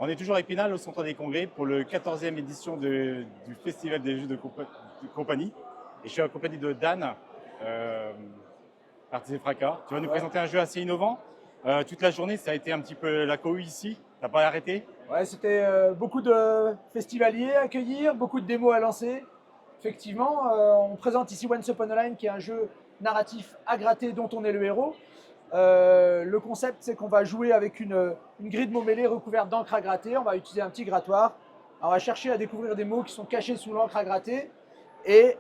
On est toujours à Épinal, au Centre des Congrès, pour le 14e édition du Festival des Jeux de compagnie. Et je suis en compagnie de Dan, Partis et Fracas. Tu vas nous présenter un jeu assez innovant. Toute la journée, ça a été un petit peu la cohue ici. T'as pas arrêté? Ouais, c'était beaucoup de festivaliers à accueillir, beaucoup de démos à lancer. Effectivement, on présente ici Once Upon a Line, qui est un jeu narratif à gratter dont on est le héros. Le concept, c'est qu'on va jouer avec une grille de mots mêlés recouverte d'encre à gratter. On va utiliser un petit grattoir. On va chercher à découvrir des mots qui sont cachés sous l'encre à gratter et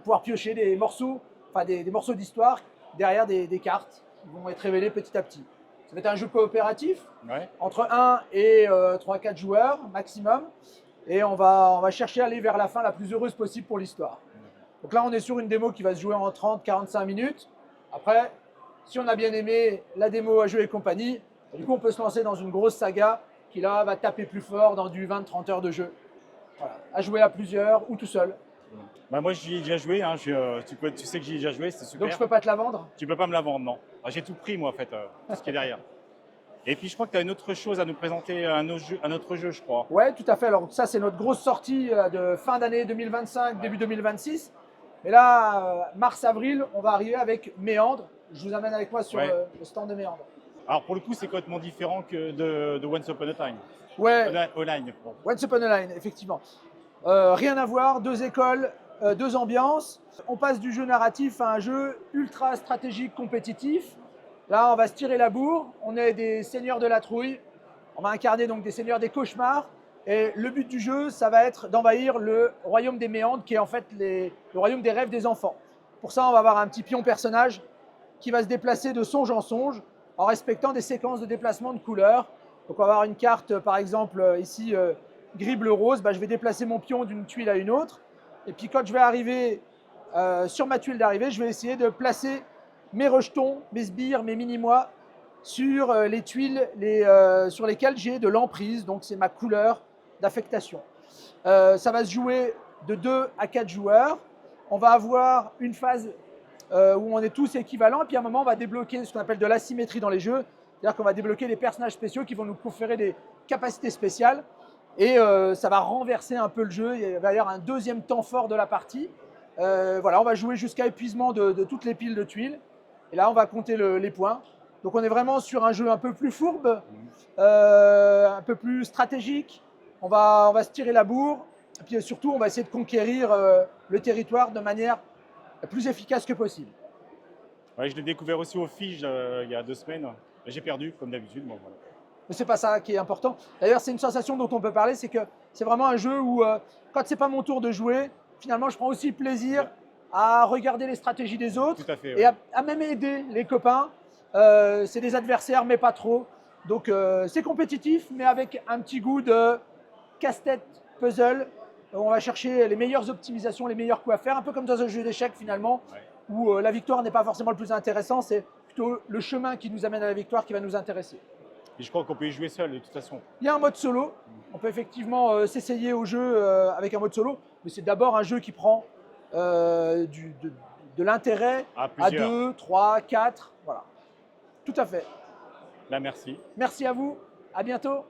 pouvoir piocher des morceaux, enfin des morceaux d'histoire derrière des cartes qui vont être révélées petit à petit. Ça va être un jeu coopératif Ouais. entre 1 et 3-4 joueurs maximum. Et on va chercher à aller vers la fin la plus heureuse possible pour l'histoire. Donc là, on est sur une démo qui va se jouer en 30-45 minutes. Après, si on a bien aimé la démo à jeu et compagnie, du coup, on peut se lancer dans une grosse saga qui là va taper plus fort dans du 20-30 heures de jeu. Voilà. À jouer à plusieurs ou tout seul. Bah moi, j'y ai déjà joué. Hein. Tu sais que j'y ai déjà joué, c'est super. Donc je peux pas te la vendre. Tu peux pas me la vendre, non. J'ai tout pris, moi, en fait, tout ce qui est derrière. Et puis, je crois que tu as une autre chose à nous présenter, un autre jeu, je crois. Ouais, tout à fait. Alors ça, c'est notre grosse sortie de fin d'année 2025, début 2026. Mais là, mars-avril, on va arriver avec Méandre. Je vous amène avec moi sur le stand de Méandre. Alors, pour le coup, c'est complètement différent que de Once Upon a Time. Ouais, Online. Bon. Once Upon a Line, effectivement. Rien à voir, deux écoles, deux ambiances. On passe du jeu narratif à un jeu ultra stratégique compétitif. Là, on va se tirer la bourre. On est des seigneurs de la trouille. On va incarner donc des seigneurs des cauchemars. Et le but du jeu, ça va être d'envahir le royaume des méandres, qui est en fait le royaume des rêves des enfants. Pour ça, on va avoir un petit pion personnage qui va se déplacer de songe en songe en respectant des séquences de déplacement de couleurs. Donc on va avoir une carte, par exemple, ici, gris, bleu, rose. Bah, je vais déplacer mon pion d'une tuile à une autre. Et puis quand je vais arriver sur ma tuile d'arrivée, je vais essayer de placer mes rejetons, mes sbires, mes mini-mois sur les tuiles sur lesquelles j'ai de l'emprise. Donc c'est ma couleur d'affectation. Ça va se jouer de 2 à 4 joueurs. On va avoir une phase où on est tous équivalents. Et puis à un moment, on va débloquer ce qu'on appelle de l'asymétrie dans les jeux. C'est-à-dire qu'on va débloquer des personnages spéciaux qui vont nous conférer des capacités spéciales. Et ça va renverser un peu le jeu. Il va y avoir un deuxième temps fort de la partie. Voilà, on va jouer jusqu'à épuisement de toutes les piles de tuiles. Et là, on va compter les points. Donc on est vraiment sur un jeu un peu plus fourbe, un peu plus stratégique. On va se tirer la bourre. Et puis surtout, on va essayer de conquérir le territoire de manière la plus efficace que possible. Ouais, je l'ai découvert aussi au Fige il y a 2 semaines. J'ai perdu, comme d'habitude. Bon, voilà. Mais c'est pas ça qui est important. D'ailleurs, c'est une sensation dont on peut parler, c'est que c'est vraiment un jeu où, quand c'est pas mon tour de jouer, finalement, je prends aussi plaisir à regarder les stratégies des autres Tout à fait, et ouais. à même aider les copains. C'est des adversaires, mais pas trop. Donc, c'est compétitif, mais avec un petit goût de casse-tête, puzzle. On va chercher les meilleures optimisations, les meilleurs coups à faire, un peu comme dans un jeu d'échecs finalement, Ouais. où la victoire n'est pas forcément le plus intéressant, c'est plutôt le chemin qui nous amène à la victoire qui va nous intéresser. Et je crois qu'on peut y jouer seul, de toute façon. Il y a un mode solo. On peut effectivement s'essayer au jeu avec un mode solo, mais c'est d'abord un jeu qui prend de l'intérêt À à plusieurs. 2, 3, 4. Voilà. Tout à fait. Là, merci. Merci à vous. À bientôt.